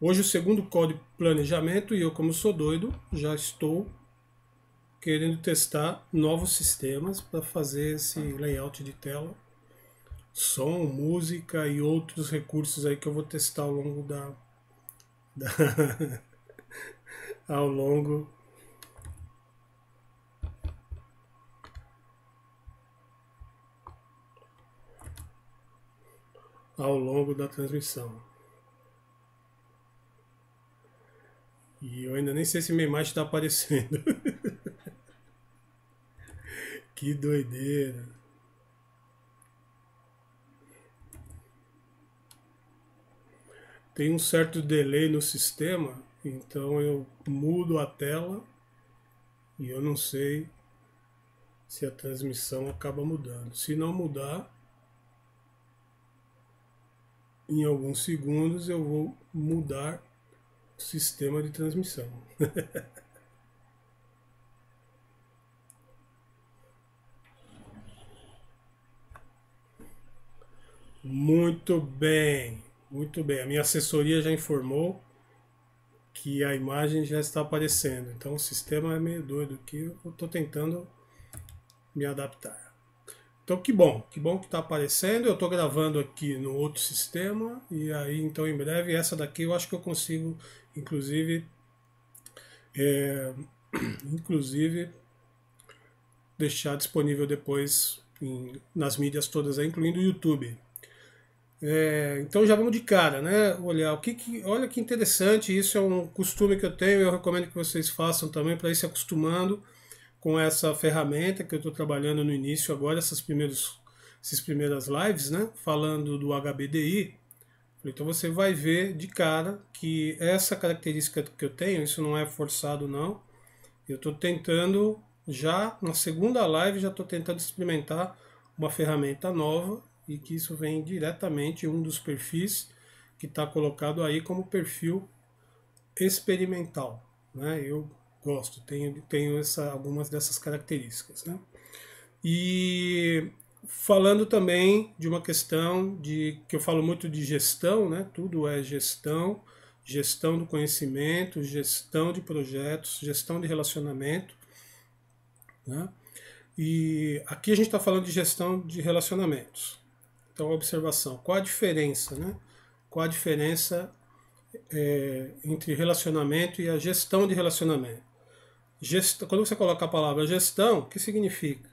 Hoje o segundo código de planejamento e eu, como sou doido, já estou querendo testar novos sistemas para fazer esse layout de tela, som, música e outros recursos aí que eu vou testar ao longo da ao longo da transmissão. E eu ainda nem sei se minha imagem está aparecendo. Que doideira. Tem um certo delay no sistema, então eu mudo a tela e eu não sei se a transmissão acaba mudando. Se não mudar, em alguns segundos eu vou mudar o sistema de transmissão. Muito bem, muito bem. A minha assessoria já informou que a imagem já está aparecendo. Então o sistema é meio doido aqui. Eu estou tentando me adaptar. Então que bom que está aparecendo. Eu estou gravando aqui no outro sistema e aí então em breve essa daqui eu acho que eu consigo, inclusive, inclusive deixar disponível depois nas mídias todas, incluindo o YouTube. Então já vamos de cara, né? Olhar olha que interessante. Isso é um costume que eu tenho. Eu recomendo que vocês façam também para ir se acostumando com essa ferramenta que eu estou trabalhando no início agora, essas primeiras lives, né? Falando do HBDI. Então você vai ver de cara que essa característica que eu tenho, isso não é forçado não. Eu estou tentando já na segunda live já estou tentando experimentar uma ferramenta nova e que isso vem diretamente um dos perfis que está colocado aí como perfil experimental, né? Eu gosto, tenho algumas dessas características, né? E falando também de uma questão que eu falo muito de gestão, né? Tudo é gestão, gestão do conhecimento, gestão de projetos, gestão de relacionamento, né? E aqui a gente está falando de gestão de relacionamentos. Então, observação. Qual a diferença, né? Qual a diferença entre relacionamento e a gestão de relacionamento? Quando você coloca a palavra gestão, o que significa?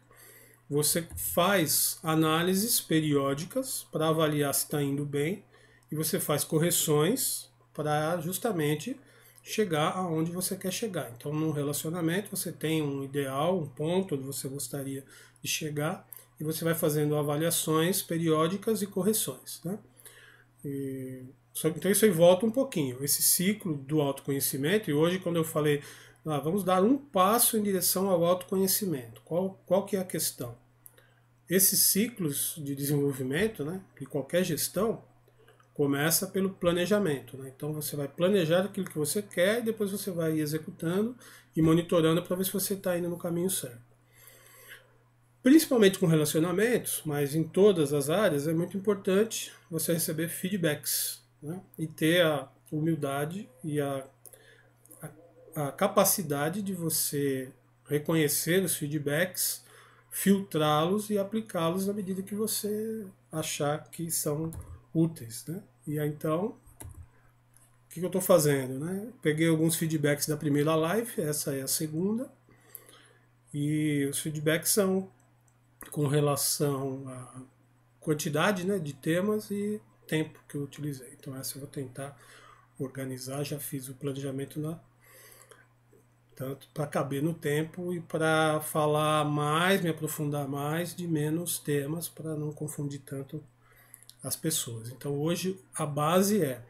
Você faz análises periódicas para avaliar se está indo bem e você faz correções para justamente chegar aonde você quer chegar. Então, num relacionamento, você tem um ideal, um ponto onde você gostaria de chegar e você vai fazendo avaliações periódicas e correções, né? Então isso aí volta um pouquinho, esse ciclo do autoconhecimento, e hoje quando eu falei, vamos dar um passo em direção ao autoconhecimento, qual que é a questão? Esses ciclos de desenvolvimento, né, de qualquer gestão, começa pelo planejamento, né? Então você vai planejar aquilo que você quer e depois você vai executando e monitorando para ver se você está indo no caminho certo. Principalmente com relacionamentos, mas em todas as áreas, é muito importante você receber feedbacks, né? E ter a humildade e a capacidade de você reconhecer os feedbacks, filtrá-los e aplicá-los na medida que você achar que são úteis, né? E aí, então, o que eu estou fazendo, né? Peguei alguns feedbacks da primeira live, essa é a segunda, e os feedbacks são com relação à quantidade, né, de temas e tempo que eu utilizei. Então essa eu vou tentar organizar, já fiz o planejamento tanto para caber no tempo e para falar mais, me aprofundar mais de menos temas para não confundir tanto as pessoas. Então hoje a base é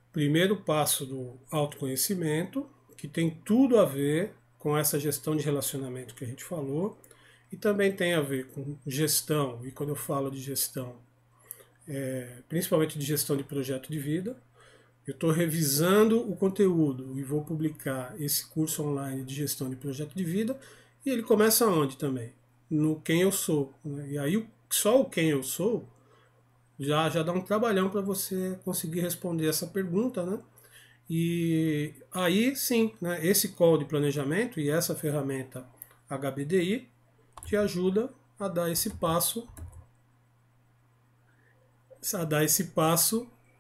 o primeiro passo do autoconhecimento, que tem tudo a ver com essa gestão de relacionamento que a gente falou, e também tem a ver com gestão, e quando eu falo de gestão, principalmente de gestão de projeto de vida. Eu estou revisando o conteúdo e vou publicar esse curso online de gestão de projeto de vida, e ele começa onde também? No quem eu sou, né? E aí só o quem eu sou já dá um trabalhão para você conseguir responder essa pergunta, né? E aí sim, né, esse call de planejamento e essa ferramenta HBDI te ajuda a dar esse passo,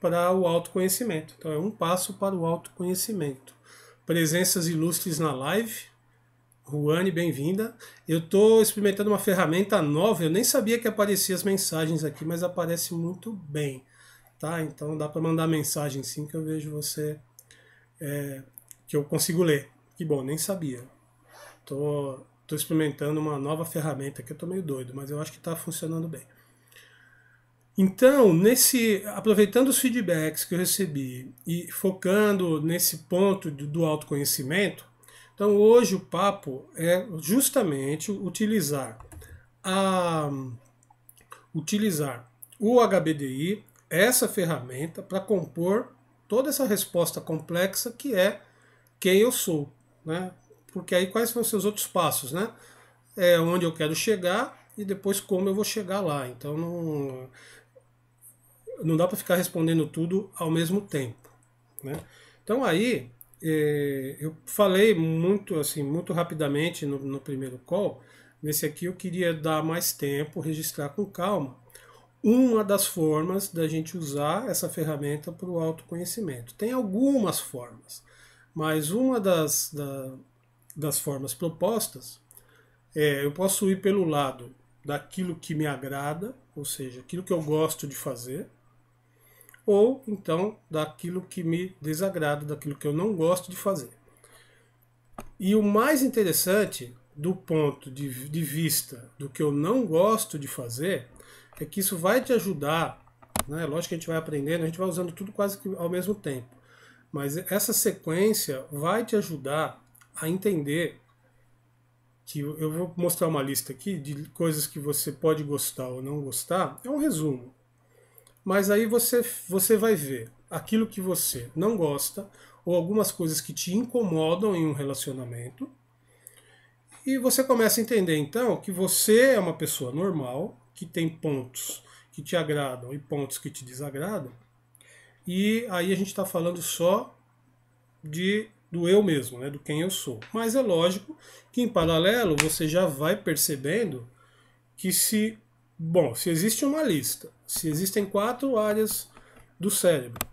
para o autoconhecimento. Então é um passo para o autoconhecimento. Presenças ilustres na live. Ruane, bem-vinda. Eu estou experimentando uma ferramenta nova, eu nem sabia que apareciam as mensagens aqui, mas aparece muito bem. Tá? Então dá para mandar mensagem sim que eu vejo você, que eu consigo ler. Que bom, nem sabia. Tô experimentando uma nova ferramenta que eu tô meio doido, mas eu acho que está funcionando bem. Então, aproveitando os feedbacks que eu recebi e focando nesse ponto do autoconhecimento, então hoje o papo é justamente a, utilizar o HBDI, essa ferramenta, para compor toda essa resposta complexa que é quem eu sou, né? Porque aí quais são os seus outros passos, né? É onde eu quero chegar e depois como eu vou chegar lá. Então não dá para ficar respondendo tudo ao mesmo tempo, né? Então aí eu falei muito assim, muito rapidamente no primeiro call. Nesse aqui eu queria dar mais tempo, registrar com calma uma das formas da gente usar essa ferramenta para o autoconhecimento. Tem algumas formas, mas uma das formas propostas eu posso ir pelo lado daquilo que me agrada, ou seja, aquilo que eu gosto de fazer, ou então daquilo que me desagrada, daquilo que eu não gosto de fazer. E o mais interessante do ponto de vista do que eu não gosto de fazer é que isso vai te ajudar, né? Lógico que a gente vai aprendendo, a gente vai usando tudo quase que ao mesmo tempo, mas essa sequência vai te ajudar a entender que eu vou mostrar uma lista aqui de coisas que você pode gostar ou não gostar, é um resumo. Mas aí você vai ver aquilo que você não gosta ou algumas coisas que te incomodam em um relacionamento. E você começa a entender então que você é uma pessoa normal, que tem pontos que te agradam e pontos que te desagradam. E aí a gente está falando só do eu mesmo, né, do quem eu sou. Mas é lógico que em paralelo você já vai percebendo que se existe uma lista, se existem 4 áreas do cérebro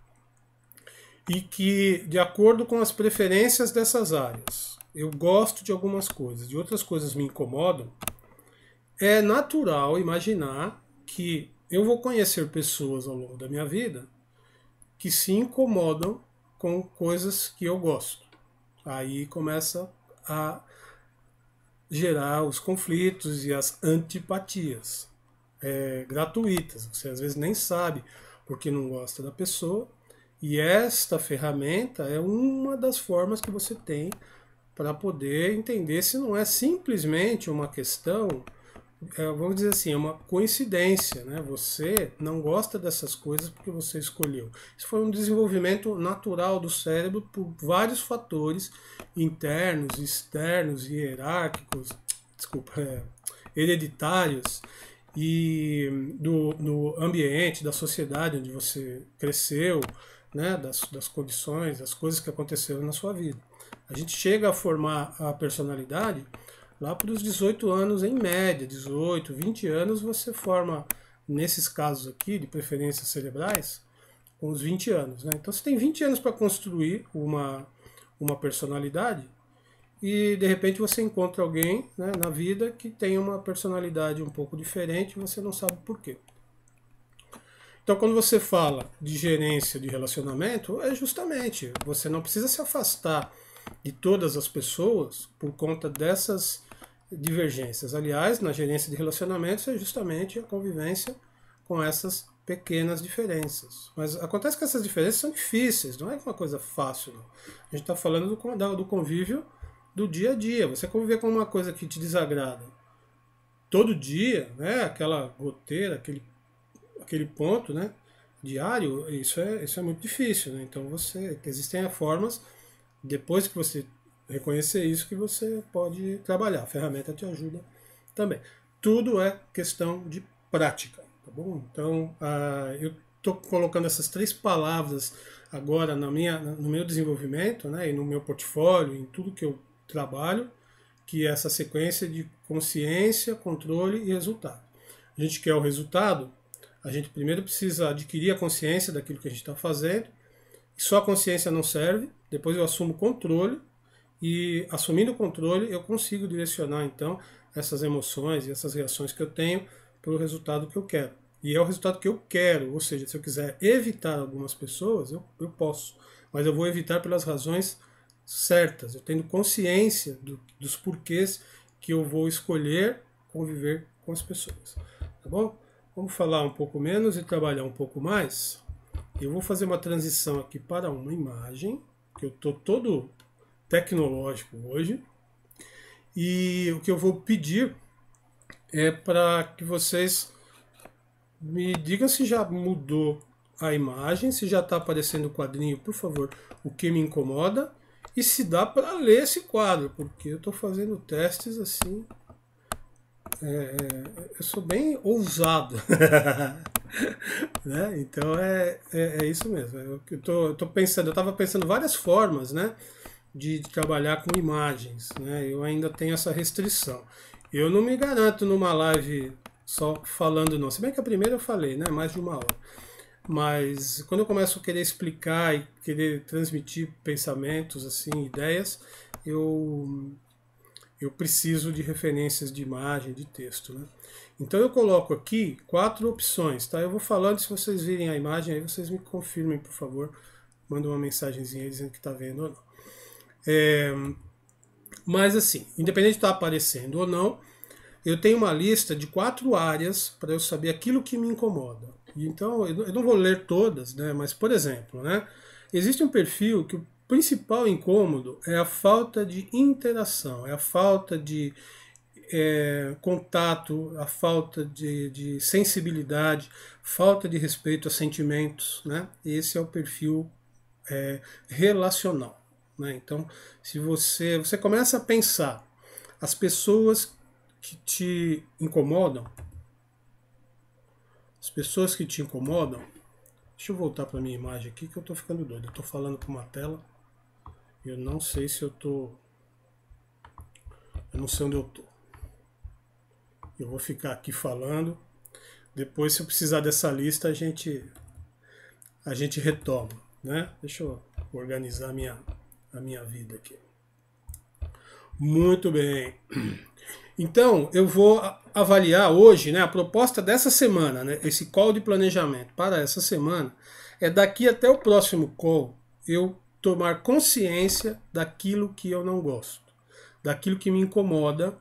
e que, de acordo com as preferências dessas áreas, eu gosto de algumas coisas, de outras coisas me incomodam, é natural imaginar que eu vou conhecer pessoas ao longo da minha vida que se incomodam com coisas que eu gosto. Aí começa a gerar os conflitos e as antipatias gratuitas. Você às vezes nem sabe porque não gosta da pessoa. E esta ferramenta é uma das formas que você tem para poder entender se não é simplesmente uma questão, vamos dizer assim, é uma coincidência, né? Você não gosta dessas coisas porque você escolheu. Isso foi um desenvolvimento natural do cérebro por vários fatores internos, externos, hierárquicos, hereditários e do ambiente, da sociedade onde você cresceu, né? Das condições, das coisas que aconteceram na sua vida. A gente chega a formar a personalidade lá para os 18 anos em média, 18, 20 anos você forma, nesses casos aqui de preferências cerebrais, com os 20 anos. Né? Então você tem 20 anos para construir uma personalidade e de repente você encontra alguém, né, na vida que tem uma personalidade um pouco diferente e você não sabe por quê. Então, quando você fala de gerência de relacionamento, é justamente, você não precisa se afastar de todas as pessoas por conta dessas divergências. Aliás, na gerência de relacionamentos é justamente a convivência com essas pequenas diferenças. Mas acontece que essas diferenças são difíceis, não é uma coisa fácil. Não. A gente está falando do convívio do dia a dia. Você conviver com uma coisa que te desagrada todo dia, né? Aquela goteira, aquele ponto, né, diário, isso é muito difícil. Né? Então existem formas, depois que você reconhecer isso, que você pode trabalhar. A ferramenta te ajuda também. Tudo é questão de prática, tá bom? Então, estou colocando essas 3 palavras agora no meu desenvolvimento, né, e no meu portfólio, em tudo que eu trabalho, que é essa sequência de consciência, controle e resultado. A gente quer o resultado, a gente primeiro precisa adquirir a consciência daquilo que a gente está fazendo, e só a consciência não serve, depois eu assumo o controle, e assumindo o controle eu consigo direcionar então essas emoções e essas reações que eu tenho para o resultado que eu quero. E é o resultado que eu quero, ou seja, se eu quiser evitar algumas pessoas, eu posso, mas eu vou evitar pelas razões certas, eu tendo consciência dos porquês que eu vou escolher conviver com as pessoas. Tá bom? Vamos falar um pouco menos e trabalhar um pouco mais. Eu vou fazer uma transição aqui para uma imagem, que eu estou todo tecnológico hoje. E o que eu vou pedir é para que vocês me digam se já mudou a imagem, se já está aparecendo o quadrinho, por favor, o que me incomoda, e se dá para ler esse quadro, porque eu estou fazendo testes assim. Eu sou bem ousado. Né? Então é isso mesmo. Eu estava pensando várias formas, né, de trabalhar com imagens. Né? Eu ainda tenho essa restrição. Eu não me garanto numa live só falando não. Se bem que a primeira eu falei, né, mais de 1 hora. Mas quando eu começo a querer explicar e querer transmitir pensamentos, assim, ideias, eu preciso de referências de imagem, de texto. Né? Então eu coloco aqui 4 opções. Tá? Eu vou falando, se vocês virem a imagem, aí vocês me confirmem, por favor. Mandem uma mensagenzinha dizendo que está vendo ou não. Mas assim, independente de estar aparecendo ou não, eu tenho uma lista de 4 áreas para eu saber aquilo que me incomoda. Então, eu não vou ler todas, né? Mas, por exemplo, né? Existe um perfil que o principal incômodo é a falta de interação, é a falta de contato, a falta de sensibilidade, falta de respeito a sentimentos, né? Esse é o perfil relacional. Né? Então, se você começa a pensar as pessoas que te incomodam, deixa eu voltar para a minha imagem aqui que eu estou ficando doido. Eu estou falando com uma tela, eu não sei se eu não sei onde eu estou. Eu vou ficar aqui falando, depois se eu precisar dessa lista a gente retoma. Né? Deixa eu organizar a minha vida aqui. Muito bem. Então, eu vou avaliar hoje, né, a proposta dessa semana, né, esse call de planejamento para essa semana, é daqui até o próximo call eu tomar consciência daquilo que eu não gosto, daquilo que me incomoda,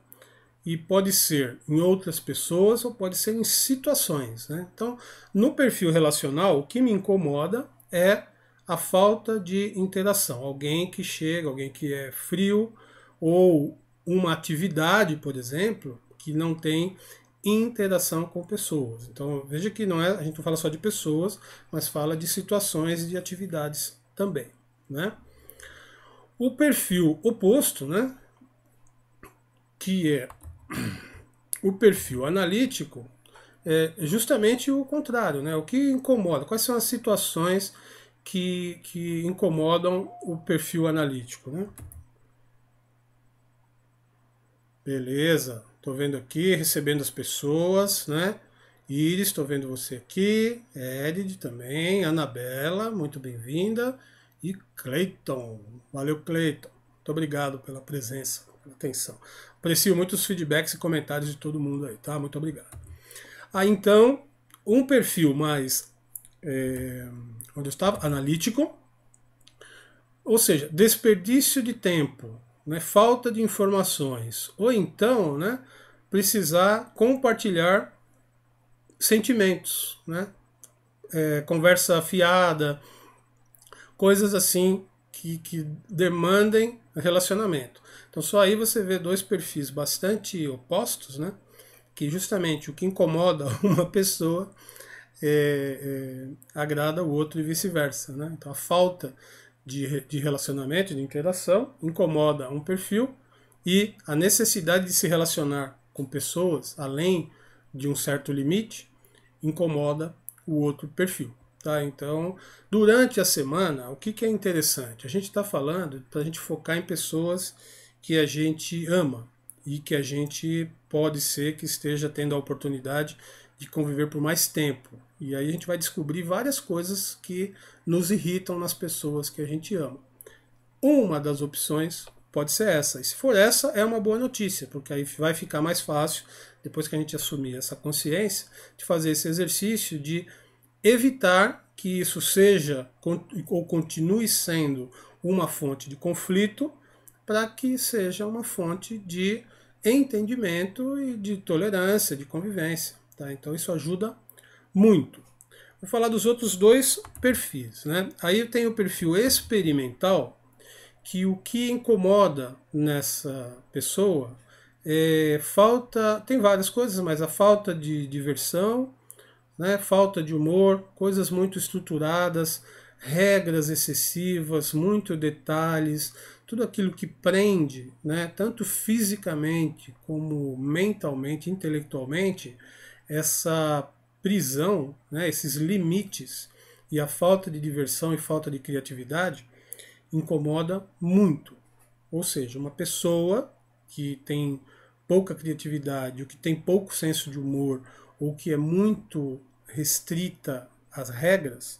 e pode ser em outras pessoas ou pode ser em situações. Né? Então, no perfil relacional, o que me incomoda é a falta de interação. Alguém que chega, alguém que é frio, ou uma atividade, por exemplo, que não tem interação com pessoas. Então, veja que a gente não fala só de pessoas, mas fala de situações e de atividades também. Né? O perfil oposto, né, que é o perfil analítico, é justamente o contrário. Né? O que incomoda? Quais são as situações que incomodam o perfil analítico? Né? Beleza, estou vendo aqui, recebendo as pessoas, né? Iris, estou vendo você aqui, Edith também, Anabela, muito bem-vinda, e Cleiton, valeu Cleiton, muito obrigado pela presença, pela atenção. Aprecio muito os feedbacks e comentários de todo mundo aí, tá? Muito obrigado. Então, um perfil mais, onde eu estava, analítico, ou seja, desperdício de tempo, né, falta de informações, ou então, né, precisar compartilhar sentimentos, né, conversa fiada, coisas assim que demandem relacionamento. Então só aí você vê 2 perfis bastante opostos, né, que justamente o que incomoda uma pessoa agrada o outro e vice-versa. Né? Então a falta de relacionamento, de interação, incomoda um perfil, e a necessidade de se relacionar com pessoas além de um certo limite incomoda o outro perfil. Tá? Então, durante a semana, o que é interessante? A gente está falando para a gente focar em pessoas que a gente ama e que a gente pode ser que esteja tendo a oportunidade de conviver por mais tempo. E aí a gente vai descobrir várias coisas que nos irritam nas pessoas que a gente ama. Uma das opções pode ser essa. E se for essa, é uma boa notícia, porque aí vai ficar mais fácil, depois que a gente assumir essa consciência, de fazer esse exercício de evitar que isso seja ou continue sendo uma fonte de conflito, para que seja uma fonte de entendimento e de tolerância, de convivência. Tá? Então isso ajuda muito. Vou falar dos outros dois perfis. Né? Aí eu tenho o perfil experimental, que o que incomoda nessa pessoa é falta, tem várias coisas, mas a falta de diversão, né, falta de humor, coisas muito estruturadas, regras excessivas, muito detalhes, tudo aquilo que prende, né, tanto fisicamente como mentalmente, intelectualmente, essa prisão, né, esses limites e a falta de diversão e falta de criatividade incomoda muito. Ou seja, uma pessoa que tem pouca criatividade, ou que tem pouco senso de humor, ou que é muito restrita às regras,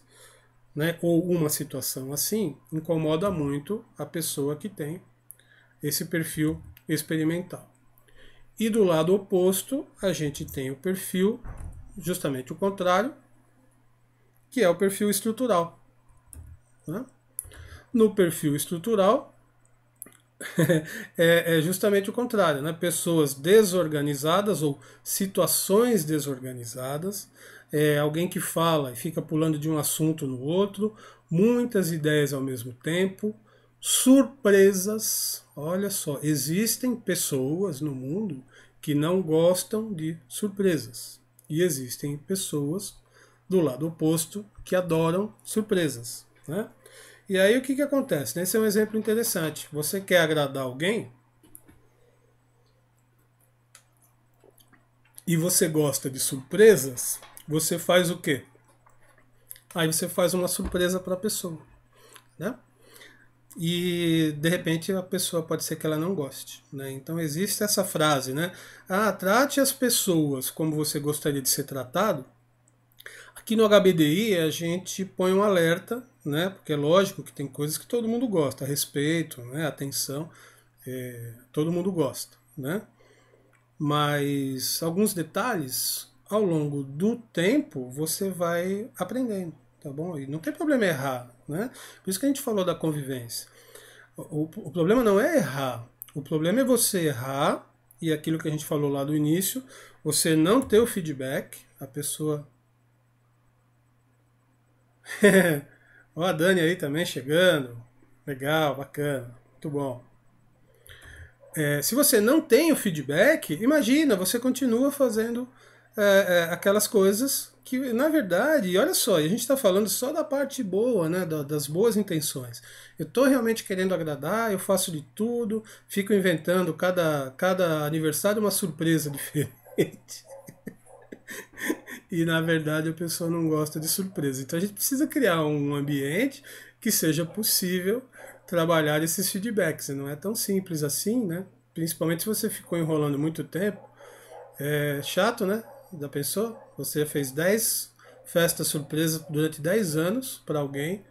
né, ou uma situação assim, incomoda muito a pessoa que tem esse perfil experimental. E do lado oposto, a gente tem o perfil, justamente o contrário, que é o perfil estrutural. Né? No perfil estrutural, é justamente o contrário, né? Pessoas desorganizadas ou situações desorganizadas, alguém que fala e fica pulando de um assunto no outro, muitas ideias ao mesmo tempo, surpresas. Olha só, existem pessoas no mundo que não gostam de surpresas e existem pessoas do lado oposto que adoram surpresas, né? E aí o que acontece? Esse é um exemplo interessante. Você quer agradar alguém e você gosta de surpresas, você faz o quê? Aí você faz uma surpresa para a pessoa, né? E de repente a pessoa pode ser que ela não goste, né? Então existe essa frase, né? Ah, trate as pessoas como você gostaria de ser tratado. Aqui no HBDI a gente põe um alerta, né? Porque é lógico que tem coisas que todo mundo gosta, respeito, né? Atenção, todo mundo gosta, né? Mas alguns detalhes ao longo do tempo você vai aprendendo, tá bom? E não tem problema errar, né? Por isso que a gente falou da convivência. O problema não é errar, o problema é você errar e aquilo que a gente falou lá do início, você não ter o feedback, a pessoa Ó, a Dani aí também chegando. Legal, bacana, muito bom. Se você não tem o feedback, imagina, você continua fazendo aquelas coisas que, na verdade, olha só, a gente está falando só da parte boa, né, das boas intenções. Eu estou realmente querendo agradar, eu faço de tudo, fico inventando cada aniversário uma surpresa diferente. E na verdade a pessoa não gosta de surpresa. Então a gente precisa criar um ambiente que seja possível trabalhar esses feedbacks. E não é tão simples assim, né? Principalmente se você ficou enrolando muito tempo. É chato, né? Da pessoa. Você fez 10 festas surpresas durante 10 anos para alguém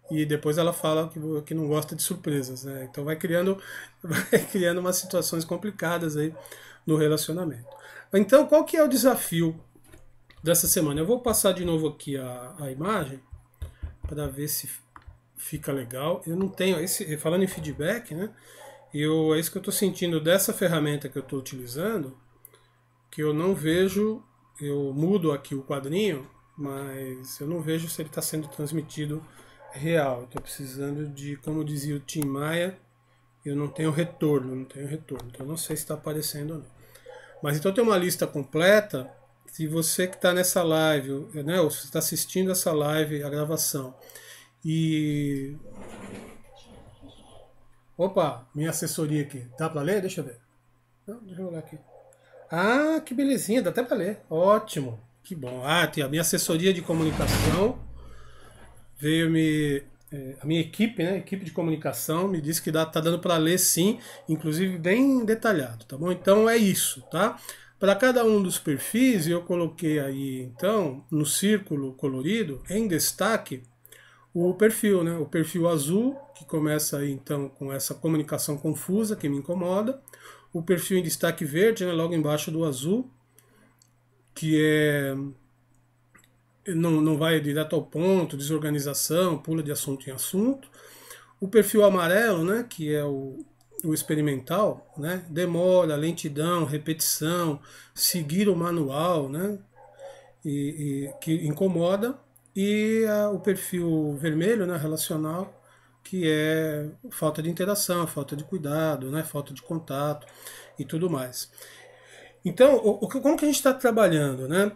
e depois ela fala que não gosta de surpresas, né? Então vai criando umas situações complicadas aí no relacionamento. Então, qual que é o desafio dessa semana? Eu vou passar de novo aqui a imagem para ver se fica legal. Eu não tenho, falando em feedback, né? É isso que eu estou sentindo dessa ferramenta que eu estou utilizando, que eu não vejo, eu mudo aqui o quadrinho, mas eu não vejo se ele está sendo transmitido real. Estou precisando de, como dizia o Tim Maia, eu não tenho retorno, então não sei se está aparecendo ou não. Mas então tem uma lista completa. Se você que está nessa live, né, ou você está assistindo essa live, a gravação, e... Opa, minha assessoria aqui. Dá para ler? Deixa eu ver. Não, deixa eu olhar aqui. Que belezinha, dá até para ler. Ótimo, que bom. Tem a minha assessoria de comunicação. veio a minha equipe, né, equipe de comunicação, me disse que tá dando para ler sim, inclusive bem detalhado, tá bom? Então é isso, tá? Para cada um dos perfis, eu coloquei aí, então, no círculo colorido, em destaque, o perfil, né? O perfil azul, que começa aí, então, com essa comunicação confusa, que me incomoda. O perfil em destaque verde, né, logo embaixo do azul, que não vai direto ao ponto, desorganização, pula de assunto em assunto. O perfil amarelo, né, que é o experimental, né, demora, lentidão, repetição, seguir o manual, né, que incomoda. E o perfil vermelho, né, relacional, que é falta de interação, falta de cuidado, né, falta de contato e tudo mais. Então, como que a gente está trabalhando, né?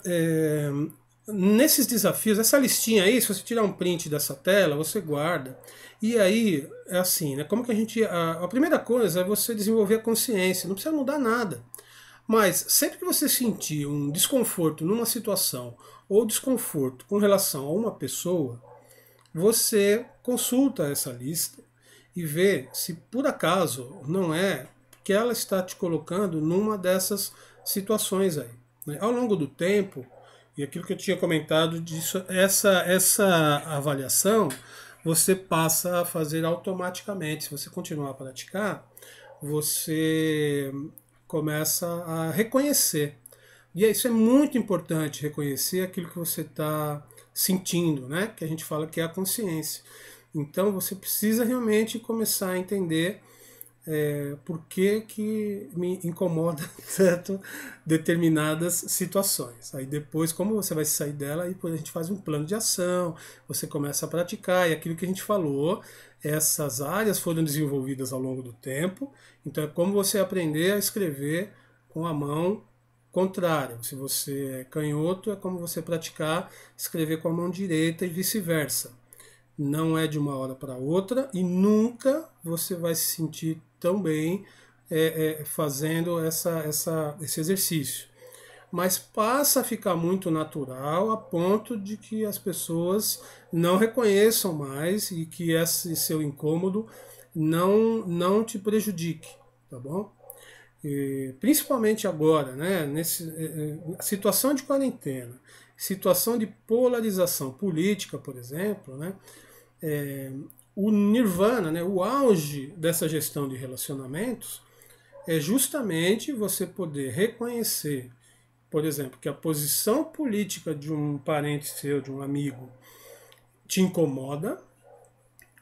Nesses desafios, essa listinha aí, se você tirar um print dessa tela, você guarda. E aí, é assim, né? Como que a gente. A primeira coisa é você desenvolver a consciência, não precisa mudar nada. Mas sempre que você sentir um desconforto numa situação ou desconforto com relação a uma pessoa, você consulta essa lista e vê se por acaso não é que ela está te colocando numa dessas situações aí. Né? Ao longo do tempo, e aquilo que eu tinha comentado disso, essa avaliação você passa a fazer automaticamente. Se você continuar a praticar, você começa a reconhecer. E isso é muito importante, reconhecer aquilo que você está sentindo, né? Que a gente fala que é a consciência. Então você precisa realmente começar a entender por que me incomoda tanto determinadas situações. Aí depois, como você vai sair dela, aí depois a gente faz um plano de ação, você começa a praticar, e aquilo que a gente falou, essas áreas foram desenvolvidas ao longo do tempo, então é como você aprender a escrever com a mão contrária. Se você é canhoto, é como você praticar escrever com a mão direita e vice-versa. Não é de uma hora para outra e nunca você vai se sentir tão bem fazendo esse exercício. Mas passa a ficar muito natural a ponto de que as pessoas não reconheçam mais e que esse seu incômodo não te prejudique, tá bom? E, principalmente agora, né, situação de quarentena, situação de polarização política, por exemplo, né, o nirvana, né, o auge dessa gestão de relacionamentos é justamente você poder reconhecer, por exemplo, que a posição política de um parente seu, de um amigo, te incomoda,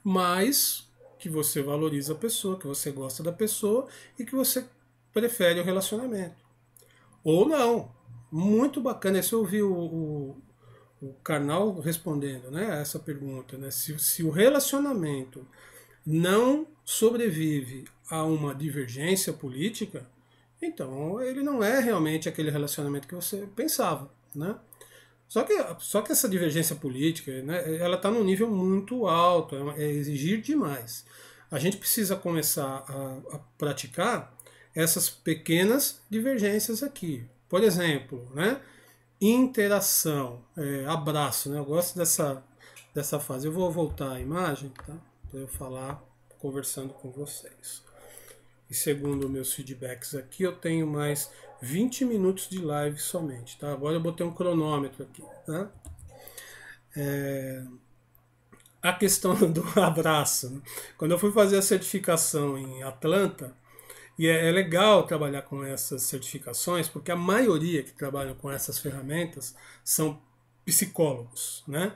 mas que você valoriza a pessoa, que você gosta da pessoa e que você prefere o relacionamento. Ou não. Muito bacana. Esse eu ouvi o Karnal respondendo, né, a essa pergunta. Né, se o relacionamento não sobrevive a uma divergência política, então ele não é realmente aquele relacionamento que você pensava. Né? Só que essa divergência política, né, ela está num nível muito alto, é exigir demais. A gente precisa começar a praticar essas pequenas divergências aqui. Por exemplo, né, interação, abraço. Né, eu gosto dessa fase. Eu vou voltar a imagem, tá, para eu falar conversando com vocês. E segundo meus feedbacks aqui, eu tenho mais 20 minutos de live somente. Tá? Agora eu botei um cronômetro aqui. Tá? A questão do abraço. Né? Quando eu fui fazer a certificação em Atlanta, e é legal trabalhar com essas certificações, porque a maioria que trabalham com essas ferramentas são psicólogos. Né?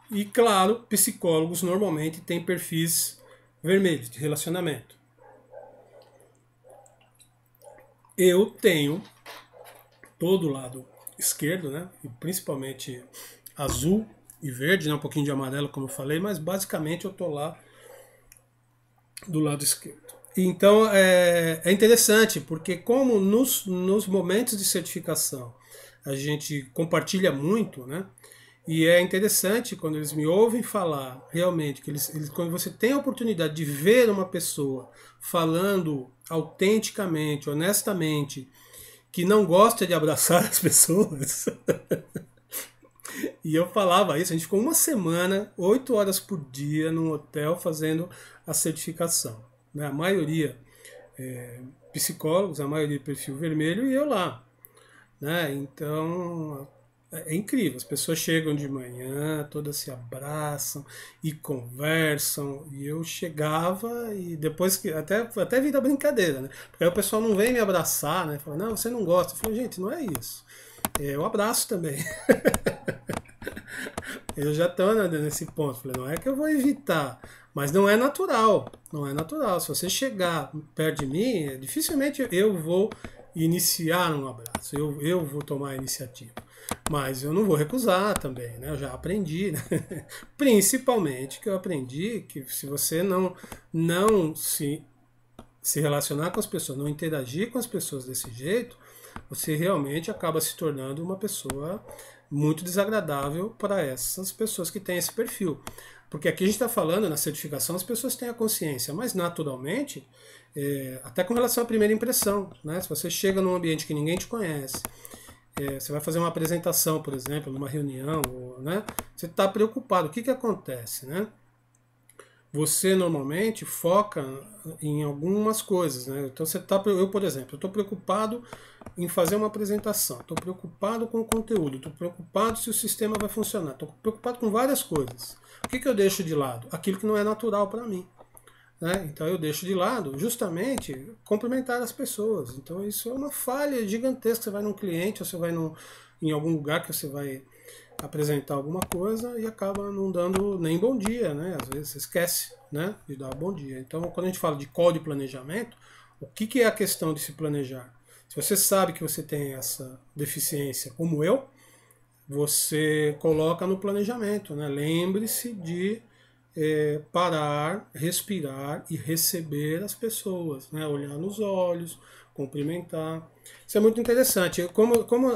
E, claro, psicólogos normalmente têm perfis vermelhos de relacionamento. Eu tenho todo o lado esquerdo, né? E principalmente azul e verde, né? Um pouquinho de amarelo, como eu falei, mas basicamente eu estou lá do lado esquerdo. Então é interessante, porque como nos momentos de certificação a gente compartilha muito, né? E é interessante quando eles me ouvem falar, realmente, que quando você tem a oportunidade de ver uma pessoa falando autenticamente, honestamente, que não gosta de abraçar as pessoas, E eu falava isso, a gente ficou uma semana, 8 horas por dia, num hotel fazendo a certificação. Né? A maioria psicólogos, a maioria perfil vermelho, e eu lá. Né? Então é incrível, as pessoas chegam de manhã, todas se abraçam e conversam, e eu chegava e depois que até vira brincadeira, né? Porque aí o pessoal não vem me abraçar, né? Fala, não, você não gosta. Eu falo, gente, não é isso. Eu abraço também. Eu já estou nesse ponto. Falei, não é que eu vou evitar, mas não é natural. Não é natural. Se você chegar perto de mim, dificilmente eu vou iniciar um abraço. Eu vou tomar a iniciativa. Mas eu não vou recusar também, né? Eu já aprendi, né? Principalmente que eu aprendi que se você não se relacionar com as pessoas, não interagir com as pessoas desse jeito, você realmente acaba se tornando uma pessoa muito desagradável para essas pessoas que têm esse perfil. Porque aqui a gente está falando, na certificação, as pessoas têm a consciência, mas naturalmente, até com relação à primeira impressão, né? Se você chega num ambiente que ninguém te conhece, você vai fazer uma apresentação, por exemplo, numa reunião, né? Você está preocupado. O que acontece, né? Você normalmente foca em algumas coisas, né? Então você tá, eu por exemplo, estou preocupado em fazer uma apresentação, estou preocupado com o conteúdo, estou preocupado se o sistema vai funcionar, estou preocupado com várias coisas. O que eu deixo de lado? Aquilo que não é natural para mim. Né? Então eu deixo de lado justamente cumprimentar as pessoas. Então isso é uma falha gigantesca. Você vai num cliente, ou você vai em algum lugar que você vai apresentar alguma coisa e acaba não dando nem bom dia, né? Às vezes você esquece, né, de dar bom dia. Então, quando a gente fala de call de planejamento, o que é a questão de se planejar? Se você sabe que você tem essa deficiência, como eu, você coloca no planejamento, né? Lembre-se de parar, respirar e receber as pessoas, né? Olhar nos olhos, cumprimentar. Isso é muito interessante.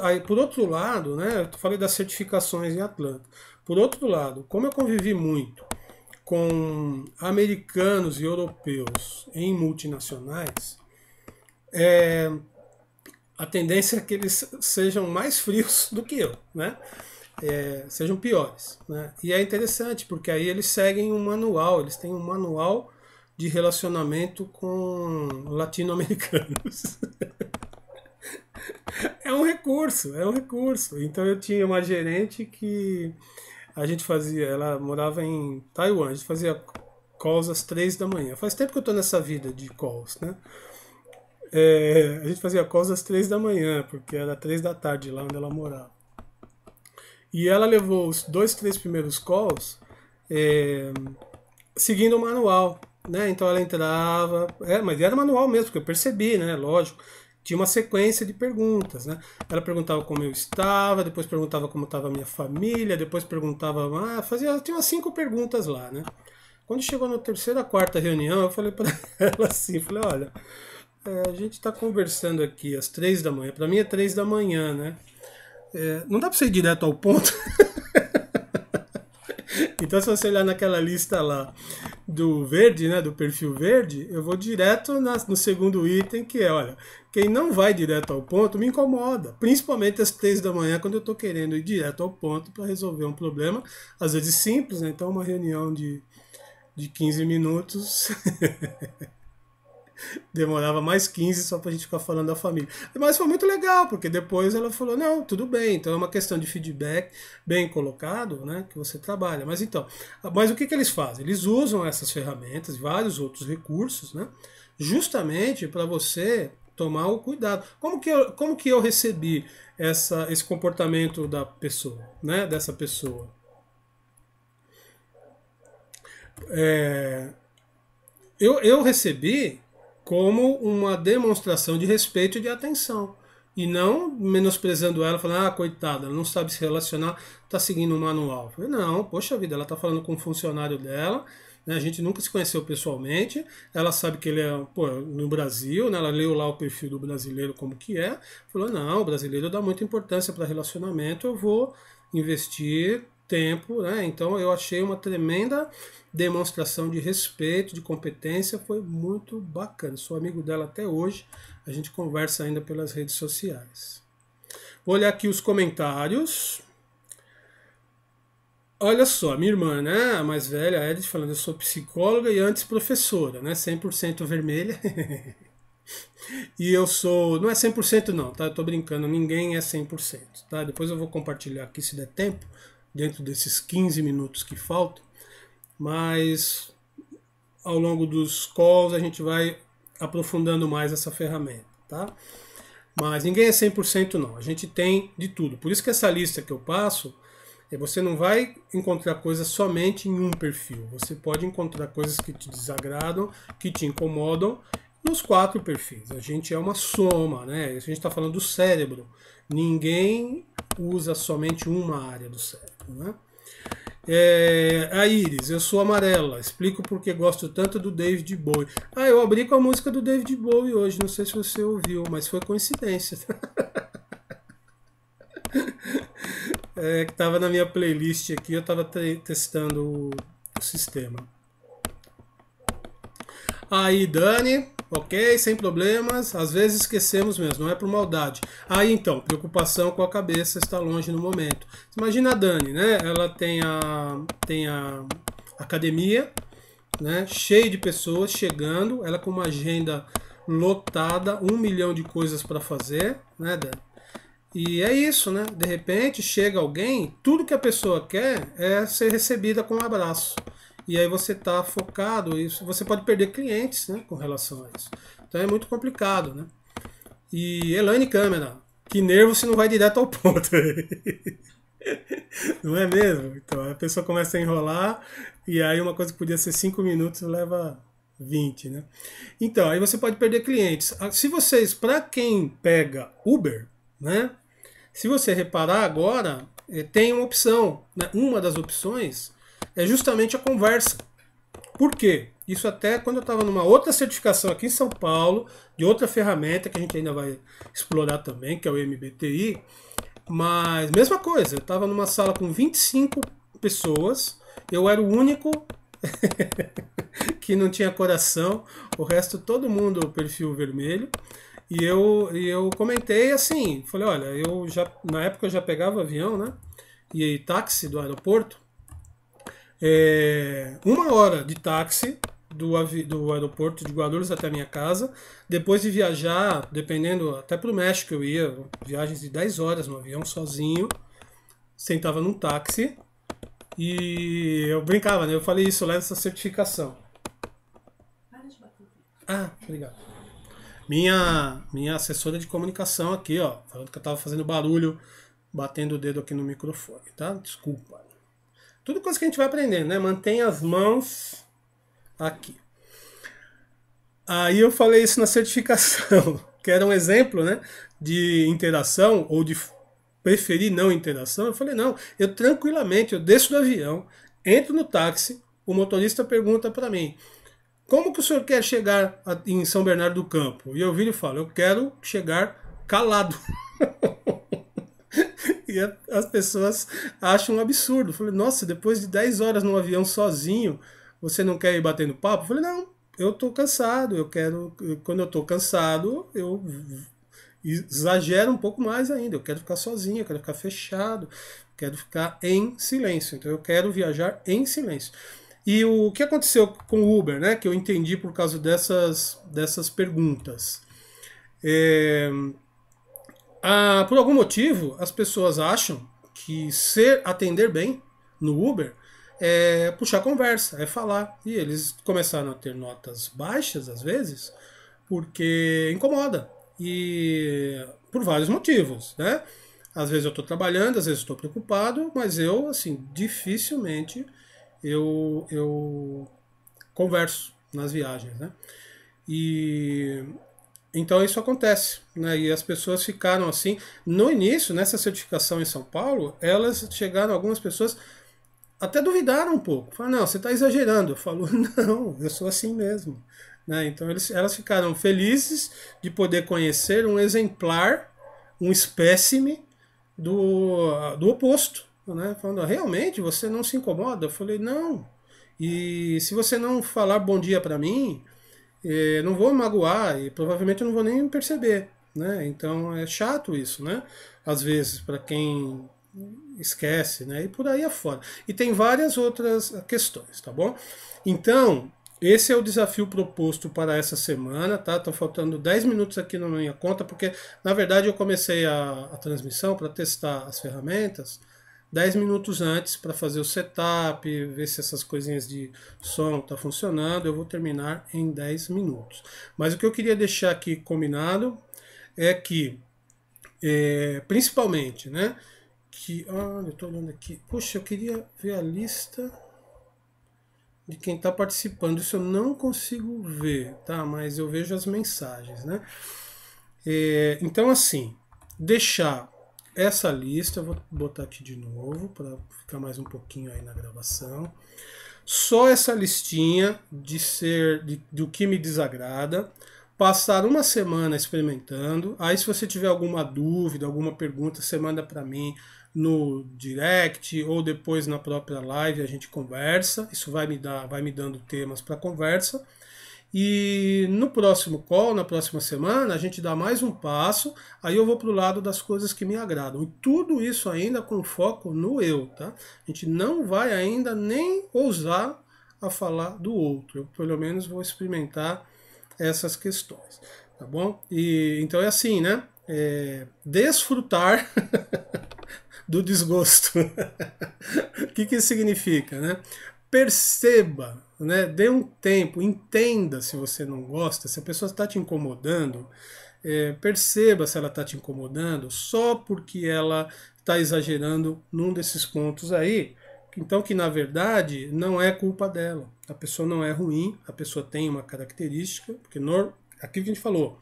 Aí, por outro lado, né, eu falei das certificações em Atlanta. Por outro lado, como eu convivi muito com americanos e europeus em multinacionais, a tendência é que eles sejam mais frios do que eu, né? Sejam piores. Né? E é interessante, porque aí eles seguem um manual, eles têm um manual de relacionamento com latino-americanos. É um recurso, é um recurso. Então eu tinha uma gerente que a gente fazia, ela morava em Taiwan, a gente fazia calls às 3 da manhã. Faz tempo que eu estou nessa vida de calls, né? A gente fazia calls às 3 da manhã, porque era 3 da tarde lá onde ela morava. E ela levou os 2, 3 primeiros calls seguindo o manual, né? Então ela entrava, mas era manual mesmo, porque eu percebi, né? Lógico, tinha uma sequência de perguntas, né? Ela perguntava como eu estava, depois perguntava como estava a minha família, depois perguntava, tinha umas 5 perguntas lá, né? Quando chegou na terceira, quarta reunião, eu falei para ela assim, falei, olha, a gente está conversando aqui às 3 da manhã, para mim é 3 da manhã, né? Não dá para você ir direto ao ponto? Então, se você olhar naquela lista lá do verde, né, do perfil verde, eu vou direto no segundo item, que é, olha, quem não vai direto ao ponto me incomoda, principalmente às 3 da manhã, quando eu estou querendo ir direto ao ponto para resolver um problema, às vezes simples, né? Então uma reunião de 15 minutos demorava mais 15 só pra gente ficar falando da família. Mas foi muito legal, porque depois ela falou, não, tudo bem, então é uma questão de feedback bem colocado, né, que você trabalha. Mas o que eles fazem? Eles usam essas ferramentas e vários outros recursos, né, justamente para você tomar o cuidado. Como que eu recebi esse comportamento da pessoa, né, dessa pessoa? Eu recebi como uma demonstração de respeito e de atenção. E não menosprezando ela, falando, coitada, ela não sabe se relacionar, está seguindo um manual. Eu falei, não, poxa vida, ela está falando com um funcionário dela, né, a gente nunca se conheceu pessoalmente, ela sabe que ele é no Brasil, né, ela leu lá o perfil do brasileiro como que é, falou, não, o brasileiro dá muita importância para relacionamento, eu vou investir tempo, né? Então eu achei uma tremenda demonstração de respeito, de competência, foi muito bacana. Sou amigo dela até hoje, a gente conversa ainda pelas redes sociais. Vou olhar aqui os comentários. Olha só, minha irmã, né, a mais velha, a Edith, falando, eu sou psicóloga e antes professora, né, 100% vermelha. E eu sou, não é 100% não, tá? Eu tô brincando, ninguém é 100%, tá? Depois eu vou compartilhar aqui se der tempo, dentro desses 15 minutos que faltam, mas ao longo dos calls a gente vai aprofundando mais essa ferramenta, tá? Mas ninguém é 100% não, a gente tem de tudo. Por isso que essa lista que eu passo, você não vai encontrar coisas somente em um perfil. Você pode encontrar coisas que te desagradam, que te incomodam, nos 4 perfis. A gente é uma soma, né? A gente está falando do cérebro. Ninguém usa somente uma área do cérebro, né? A Iris, eu sou amarela. Explico porque gosto tanto do David Bowie. Ah, eu abri com a música do David Bowie hoje. Não sei se você ouviu, mas foi coincidência. Que estava na minha playlist aqui, eu estava testando o sistema. Aí, Dani, ok, sem problemas. Às vezes esquecemos mesmo, não é por maldade. Aí então, preocupação com a cabeça está longe no momento. Imagina a Dani, né? Ela tem a academia, né? Cheia de pessoas chegando, ela com uma agenda lotada, 1 milhão de coisas para fazer, né, Dani? E é isso, né? De repente chega alguém, tudo que a pessoa quer é ser recebida com um abraço. E aí você está focado, e você pode perder clientes, né, com relação a isso. Então é muito complicado, né? E Elaine Câmara, que nervo se não vai direto ao ponto. Não é mesmo? Então a pessoa começa a enrolar e aí uma coisa que podia ser 5 minutos leva 20, né? Então, aí você pode perder clientes. Se vocês, para quem pega Uber, né? Se você reparar agora, tem uma opção, né? Uma das opções é justamente a conversa. Por quê? Isso até quando eu estava numa outra certificação aqui em São Paulo, de outra ferramenta que a gente ainda vai explorar também, que é o MBTI, mas mesma coisa, eu estava numa sala com 25 pessoas, eu era o único que não tinha coração, o resto todo mundo perfil vermelho. E eu comentei assim, falei, olha, na época eu já pegava avião, né? E táxi do aeroporto. 1 hora de táxi do aeroporto de Guarulhos até a minha casa. Depois de viajar, dependendo, até para o México eu ia, viagens de 10 horas no avião sozinho. Sentava num táxi e eu brincava, né? Eu falei isso lá nessa certificação. Ah, obrigado. Minha assessora de comunicação aqui, ó, falando que eu tava fazendo barulho, batendo o dedo aqui no microfone, tá? Desculpa. Tudo coisa que a gente vai aprendendo, né? Mantenha as mãos aqui. Aí eu falei isso na certificação, que era um exemplo, né, de interação ou de preferir não interação. Eu falei, não, eu tranquilamente, eu desço do avião, entro no táxi, o motorista pergunta para mim, como que o senhor quer chegar em São Bernardo do Campo? E eu viro e falo, eu quero chegar calado. E as pessoas acham um absurdo. Eu falei, nossa, depois de 10 horas no avião sozinho, você não quer ir batendo papo? Eu falei, não, eu tô cansado, quando eu tô cansado, eu exagero um pouco mais ainda, eu quero ficar sozinho, eu quero ficar fechado, quero ficar em silêncio, então eu quero viajar em silêncio. E o que aconteceu com o Uber, né, que eu entendi por causa dessas perguntas. Por algum motivo, as pessoas acham que atender bem no Uber é puxar conversa, é falar. E eles começaram a ter notas baixas, às vezes, porque incomoda. E por vários motivos, né? Às vezes eu estou trabalhando, às vezes estou preocupado, mas eu, assim, dificilmente eu converso nas viagens, né? E então isso acontece, né? E as pessoas ficaram assim. No início, nessa certificação em São Paulo, algumas pessoas até duvidaram um pouco. Falaram, não, você está exagerando. Eu falo, não, eu sou assim mesmo. Né? Então elas ficaram felizes de poder conhecer um exemplar, um espécime do oposto. Né? Falando, realmente, você não se incomoda? Eu falei, não. E se você não falar bom dia para mim, não vou me magoar e provavelmente eu não vou nem perceber, né? Então é chato isso, né? Às vezes para quem esquece, né? E por aí afora. E tem várias outras questões, tá bom? Então, esse é o desafio proposto para essa semana, tá? Estão faltando 10 minutos aqui na minha conta, porque na verdade eu comecei a transmissão para testar as ferramentas 10 minutos antes para fazer o setup, ver se essas coisinhas de som tá funcionando. Eu vou terminar em 10 minutos. Mas o que eu queria deixar aqui combinado é que, principalmente, né? Eu estou olhando aqui. Puxa, eu queria ver a lista de quem está participando. Isso eu não consigo ver, tá? Mas eu vejo as mensagens, né? Então, assim, deixar essa lista, eu vou botar aqui de novo para ficar mais um pouquinho aí na gravação. Só essa listinha do que me desagrada. Passar uma semana experimentando. Aí, se você tiver alguma dúvida, alguma pergunta, você manda para mim no direct ou depois na própria live, a gente conversa. Isso vai me dando temas para conversa. E no próximo call, na próxima semana, a gente dá mais um passo, aí eu vou para o lado das coisas que me agradam. E tudo isso ainda com foco no eu, tá? A gente não vai ainda nem ousar a falar do outro. Eu, pelo menos, vou experimentar essas questões, tá bom? E então é assim, né? Desfrutar do desgosto. O que isso significa, né? Perceba, né? Dê um tempo, entenda se você não gosta, se a pessoa está te incomodando, perceba se ela está te incomodando só porque ela está exagerando num desses pontos aí. Então, que na verdade não é culpa dela. A pessoa não é ruim, a pessoa tem uma característica, porque aquilo que a gente falou,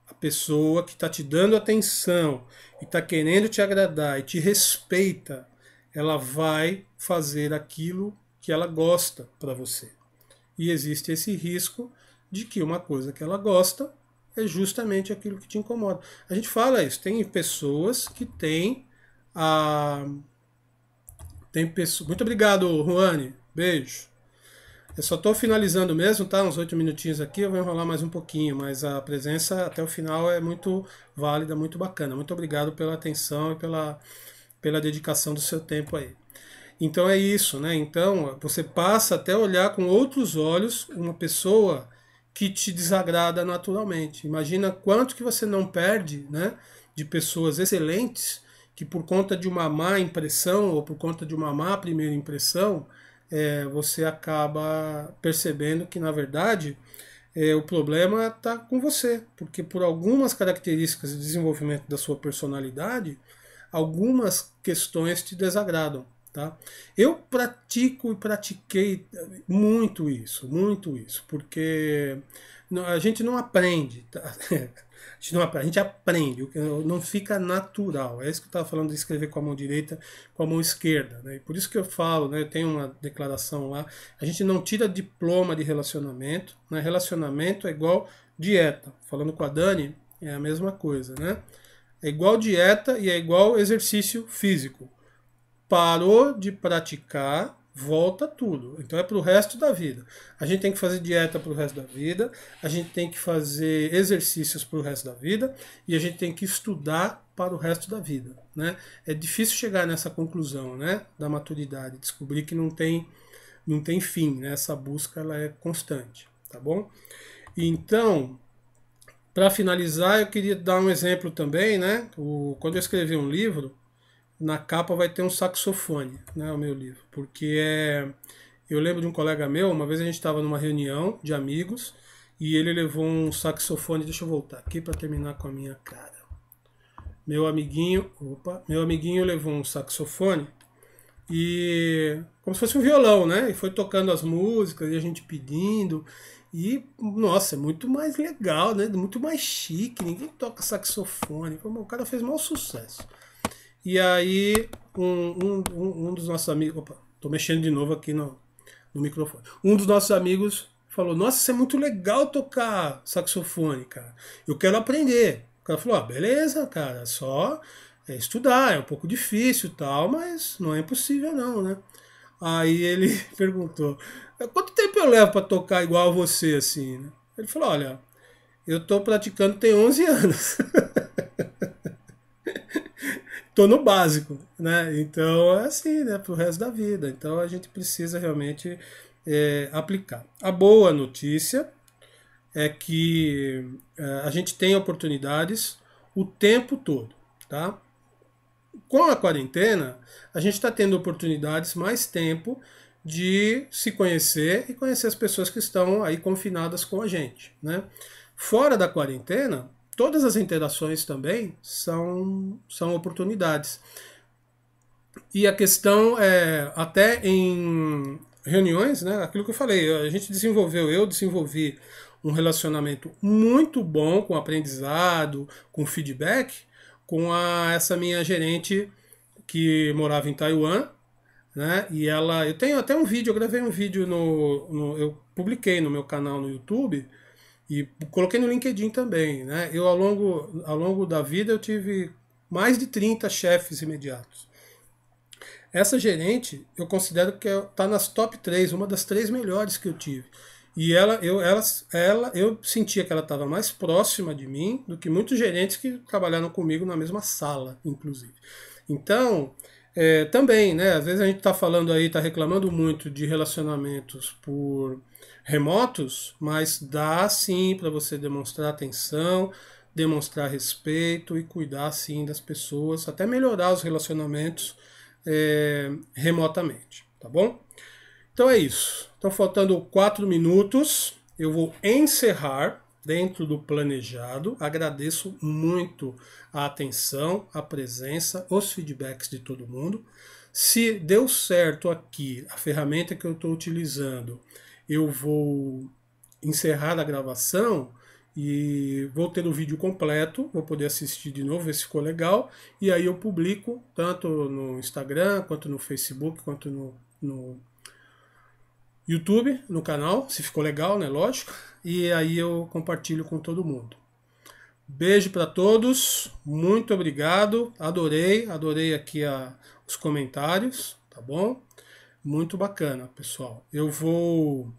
a pessoa que está te dando atenção e está querendo te agradar e te respeita, ela vai fazer aquilo que ela gosta para você. E existe esse risco de que uma coisa que ela gosta é justamente aquilo que te incomoda. A gente fala isso, tem pessoas que têm a... Muito obrigado, Juane. Beijo. Eu só estou finalizando mesmo, tá? Uns 8 minutinhos aqui, eu vou enrolar mais um pouquinho, mas a presença até o final é muito válida, muito bacana. Muito obrigado pela atenção e pela dedicação do seu tempo aí. Então é isso, né? Então você passa até a olhar com outros olhos uma pessoa que te desagrada naturalmente. Imagina quanto que você não perde, né? De pessoas excelentes que por conta de uma má impressão ou por conta de uma má primeira impressão, você acaba percebendo que, na verdade, o problema está com você, porque por algumas características de desenvolvimento da sua personalidade, algumas questões te desagradam. Tá? Eu pratico e pratiquei muito isso, porque a gente não aprende, tá? A gente aprende, não fica natural. É isso que eu estava falando de escrever com a mão direita, com a mão esquerda. Né? Por isso que eu falo, né? Eu tenho uma declaração lá, a gente não tira diploma de relacionamento, né? Relacionamento é igual dieta. Falando com a Dani, é a mesma coisa, né? É igual dieta e é igual exercício físico. Parou de praticar, volta tudo. Então é para o resto da vida. A gente tem que fazer dieta para o resto da vida, a gente tem que fazer exercícios para o resto da vida e a gente tem que estudar para o resto da vida. Né? É difícil chegar nessa conclusão, né, da maturidade, descobrir que não tem fim. Né? Essa busca ela é constante. Tá bom? Então, para finalizar, eu queria dar um exemplo também. Né? Quando eu escrevi um livro, na capa vai ter um saxofone, né, o meu livro, porque eu lembro de um colega meu, uma vez a gente estava numa reunião de amigos e ele levou um saxofone, deixa eu voltar aqui para terminar com a minha cara. Meu amiguinho levou um saxofone e como se fosse um violão, né, e foi tocando as músicas e a gente pedindo e, nossa, é muito mais legal, né, muito mais chique, ninguém toca saxofone, o cara fez maior sucesso. E aí, um dos nossos amigos... Opa, tô mexendo de novo aqui no microfone. Um dos nossos amigos falou, nossa, isso é muito legal tocar saxofone, cara. Eu quero aprender. O cara falou, beleza, cara, só estudar, é um pouco difícil e tal, mas não é impossível não, né? Aí ele perguntou, quanto tempo eu levo para tocar igual a você, assim, né? Ele falou, olha, eu tô praticando tem 11 anos. tô no básico, né? Então é assim, né? Pro resto da vida. Então a gente precisa realmente aplicar. A boa notícia é que a gente tem oportunidades o tempo todo, tá? Com a quarentena, a gente está tendo oportunidades, mais tempo de se conhecer e conhecer as pessoas que estão aí confinadas com a gente, né? Fora da quarentena, todas as interações também são oportunidades. E a questão é, até em reuniões, né, aquilo que eu falei, a gente desenvolveu, eu desenvolvi um relacionamento muito bom com aprendizado, com feedback, com essa minha gerente que morava em Taiwan, né? E ela, eu tenho até um vídeo, eu gravei um vídeo eu publiquei no meu canal no YouTube e coloquei no LinkedIn também, né? Eu ao longo da vida eu tive mais de 30 chefes imediatos. Essa gerente, eu considero que está nas top 3, uma das 3 melhores que eu tive. E eu sentia que ela estava mais próxima de mim do que muitos gerentes que trabalharam comigo na mesma sala, inclusive. Então, também, né, às vezes a gente está falando aí, está reclamando muito de relacionamentos por remotos, mas dá sim para você demonstrar atenção, demonstrar respeito e cuidar sim das pessoas, até melhorar os relacionamentos remotamente, tá bom? Então é isso. Estão faltando 4 minutos. Eu vou encerrar dentro do planejado. Agradeço muito a atenção, a presença, os feedbacks de todo mundo. Se deu certo aqui a ferramenta que eu estou utilizando, eu vou encerrar a gravação e vou ter o vídeo completo, vou poder assistir de novo, ver se ficou legal, e aí eu publico tanto no Instagram, quanto no Facebook, quanto no YouTube, no canal, se ficou legal, né, lógico, e aí eu compartilho com todo mundo. Beijo para todos, muito obrigado, adorei aqui os comentários, tá bom? Muito bacana, pessoal. Eu vou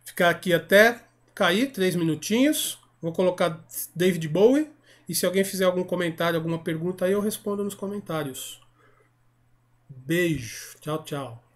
ficar aqui até cair 3 minutinhos. Vou colocar David Bowie. E se alguém fizer algum comentário, alguma pergunta aí, eu respondo nos comentários. Beijo. Tchau, tchau.